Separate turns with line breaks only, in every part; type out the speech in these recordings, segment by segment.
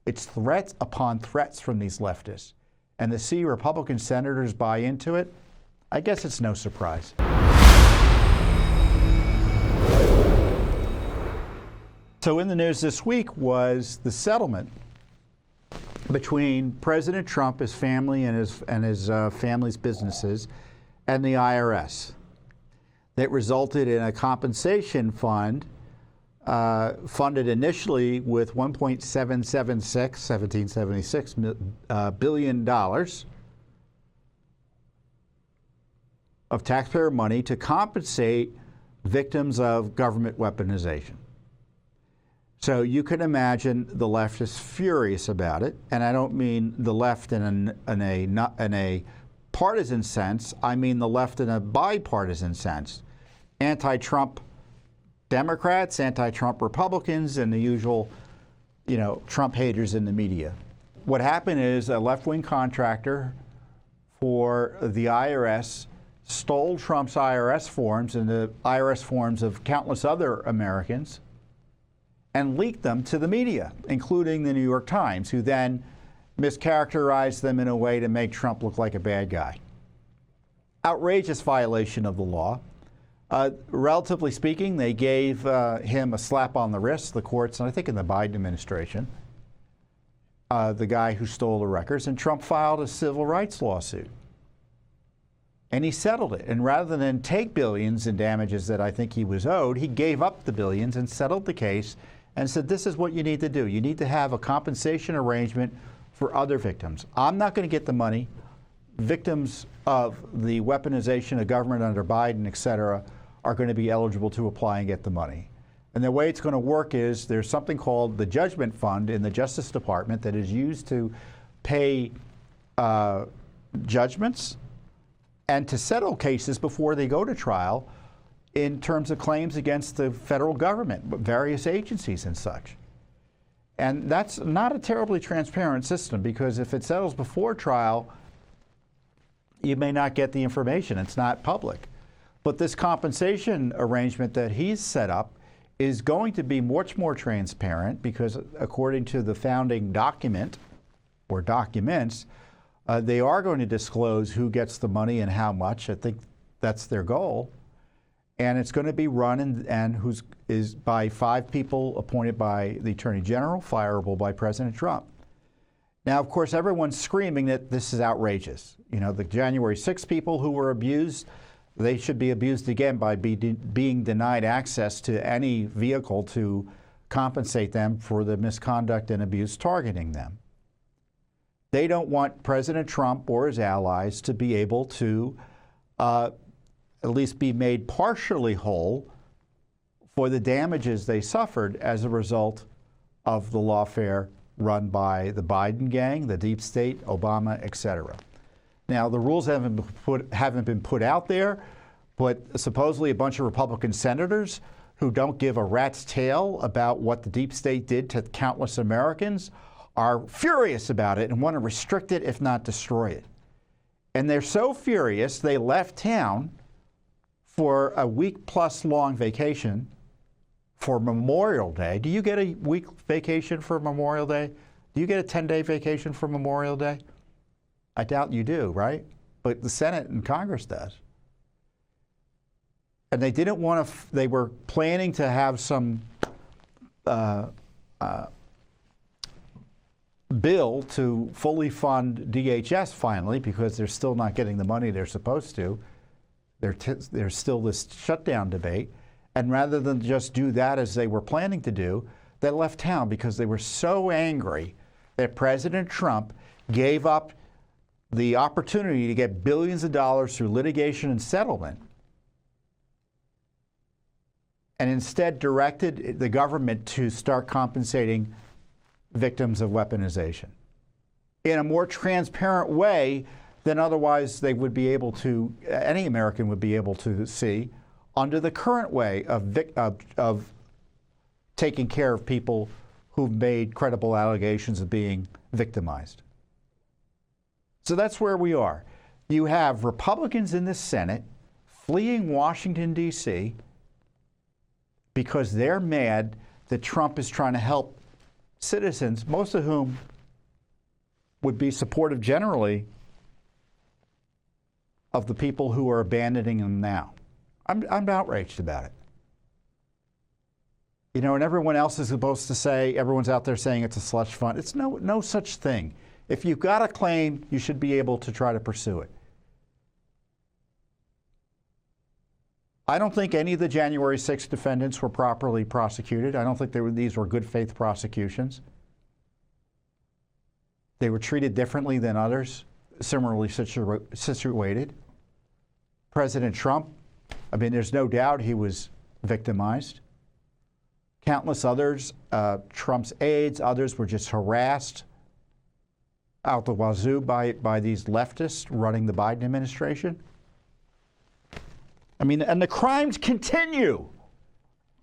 It's threats upon threats from these leftists. And to see Republican senators buy into it, I guess it's no surprise. So in the news this week was the settlement between President Trump, his family, and his family's businesses, and the IRS. That resulted in a compensation fund funded initially with $1.776 billion of taxpayer money to compensate victims of government weaponization. So you can imagine the left is furious about it, and I don't mean the left in a partisan sense. I mean the left in a bipartisan sense. Anti-Trump Democrats, anti-Trump Republicans, and the usual, Trump haters in the media. What happened is a left-wing contractor for the IRS stole Trump's IRS forms and the IRS forms of countless other Americans and leaked them to the media, including the New York Times, who then mischaracterized them in a way to make Trump look like a bad guy. Outrageous violation of the law. Relatively speaking, they gave him a slap on the wrist, the courts, and I think in the Biden administration, the guy who stole the records, and Trump filed a civil rights lawsuit. And he settled it. And rather than take billions in damages that I think he was owed, he gave up the billions and settled the case and said, this is what you need to do. You need to have a compensation arrangement for other victims. I'm not going to get the money. Victims of the weaponization of government under Biden, et cetera, are going to be eligible to apply and get the money. And the way it's going to work is there's something called the Judgment Fund in the Justice Department that is used to pay judgments and to settle cases before they go to trial in terms of claims against the federal government, various agencies and such. And that's not a terribly transparent system, because if it settles before trial, you may not get the information. It's not public. But this compensation arrangement that he's set up is going to be much more transparent, because according to the founding document or documents, they are going to disclose who gets the money and how much. I think that's their goal. And it's going to be run and is by 5 people appointed by the Attorney General, fireable by President Trump. Now, of course, everyone's screaming that this is outrageous. The January 6 people who were abused, they should be abused again by being denied access to any vehicle to compensate them for the misconduct and abuse targeting them. They don't want President Trump or his allies to be able to at least be made partially whole for the damages they suffered as a result of the lawfare run by the Biden gang, the deep state, Obama, et cetera. Now, the rules haven't been put out there, but supposedly a bunch of Republican senators who don't give a rat's tail about what the deep state did to countless Americans are furious about it and want to restrict it, if not destroy it. And they're so furious, they left town for a week-plus long vacation for Memorial Day. Do you get a week vacation for Memorial Day? Do you get a 10-day vacation for Memorial Day? I doubt you do, right? But the Senate and Congress does. And they didn't want to, they were planning to have some bill to fully fund DHS finally, because they're still not getting the money they're supposed to. There's still this shutdown debate. And rather than just do that as they were planning to do, they left town because they were so angry that President Trump gave up the opportunity to get billions of dollars through litigation and settlement, and instead directed the government to start compensating victims of weaponization in a more transparent way than otherwise they would be able to, any American would be able to see under the current way of taking care of people who've made credible allegations of being victimized. So that's where we are. You have Republicans in the Senate fleeing Washington, D.C. because they're mad that Trump is trying to help citizens, most of whom would be supportive generally of the people who are abandoning them now. I'm outraged about it. You know, and everyone else is supposed to say, everyone's out there saying it's a slush fund. It's no such thing. If you've got a claim, you should be able to try to pursue it. I don't think any of the January 6th defendants were properly prosecuted. I don't think these were good faith prosecutions. They were treated differently than others, similarly situated. President Trump, I mean, there's no doubt he was victimized. Countless others, Trump's aides, others were just harassed out the wazoo by these leftists running the Biden administration. I mean, and the crimes continue.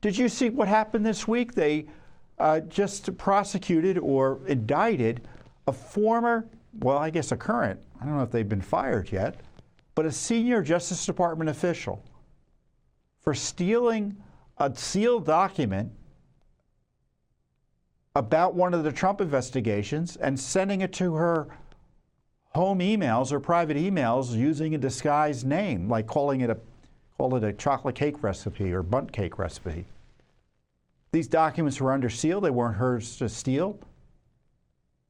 Did you see what happened this week? They just prosecuted or indicted a former, well, I guess a current, I don't know if they've been fired yet, but a senior Justice Department official for stealing a sealed document about one of the Trump investigations and sending it to her home emails or private emails using a disguised name, like call it a chocolate cake recipe or bundt cake recipe. These documents were under seal. They weren't hers to steal.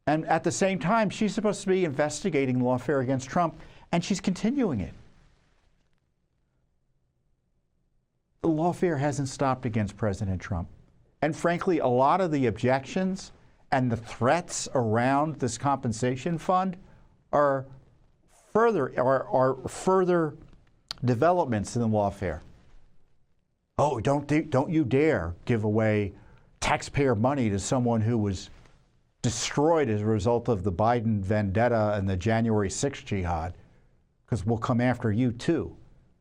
And at the same time, she's supposed to be investigating the lawfare against Trump, and she's continuing it. The lawfare hasn't stopped against President Trump. And frankly, a lot of the objections and the threats around this compensation fund are further developments in the lawfare. Oh, don't you dare give away taxpayer money to someone who was destroyed as a result of the Biden vendetta and the January 6th jihad, because we'll come after you too.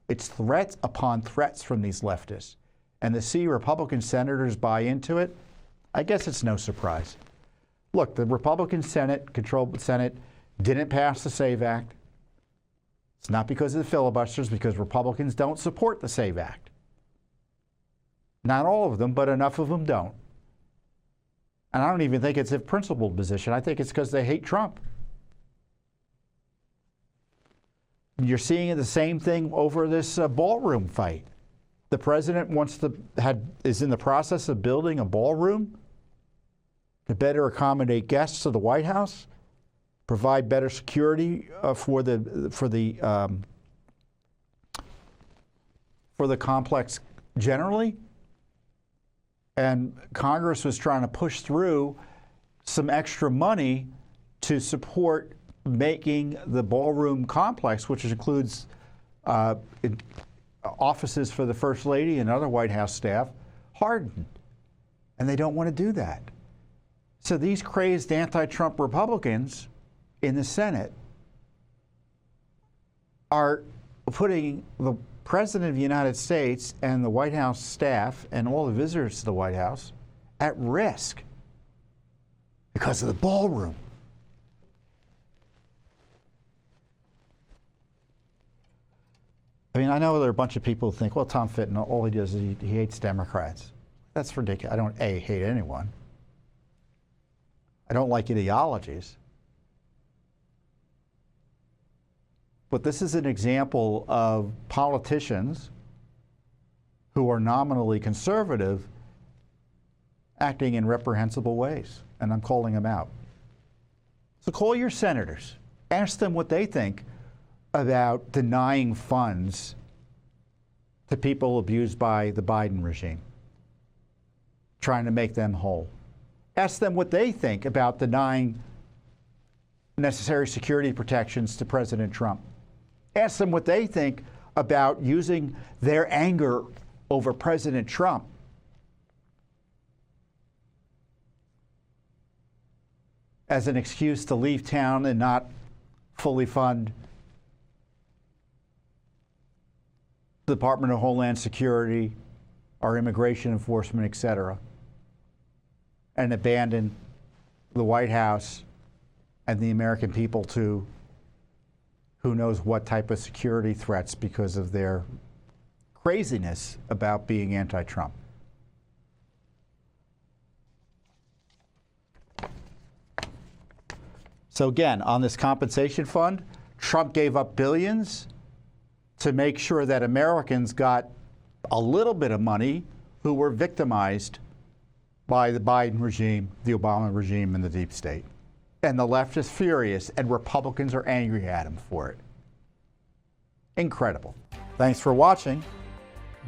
It's threats upon threats from these leftists. And to see Republican senators buy into it, I guess it's no surprise. Look, the Republican controlled Senate, didn't pass the SAVE Act. It's not because of the filibusters, because Republicans don't support the SAVE Act. Not all of them, but enough of them don't. And I don't even think it's a principled position. I think it's because they hate Trump. You're seeing the same thing over this ballroom fight. The president is in the process of building a ballroom to better accommodate guests to the White House, provide better security for the complex generally. And Congress was trying to push through some extra money to support making the ballroom complex, which includes offices for the First Lady and other White House staff, hardened. And they don't want to do that. So these crazed anti-Trump Republicans in the Senate are putting the President of the United States and the White House staff and all the visitors to the White House at risk because of the ballroom. I mean, I know there are a bunch of people who think, well, Tom Fitton, all he does is he hates Democrats. That's ridiculous. I don't, A, hate anyone. I don't like ideologies. But this is an example of politicians who are nominally conservative acting in reprehensible ways, and I'm calling them out. So call your senators. Ask them what they think about denying funds to people abused by the Biden regime, trying to make them whole. Ask them what they think about denying necessary security protections to President Trump. Ask them what they think about using their anger over President Trump as an excuse to leave town and not fully fund the Department of Homeland Security, our immigration enforcement, et cetera, and abandon the White House and the American people to who knows what type of security threats because of their craziness about being anti-Trump. So again, on this compensation fund, Trump gave up billions to make sure that Americans got a little bit of money who were victimized by the Biden regime, the Obama regime, and the deep state. And the left is furious, and Republicans are angry at him for it. Incredible. Thanks for watching.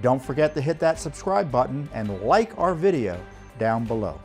Don't forget to hit that subscribe button and like our video down below.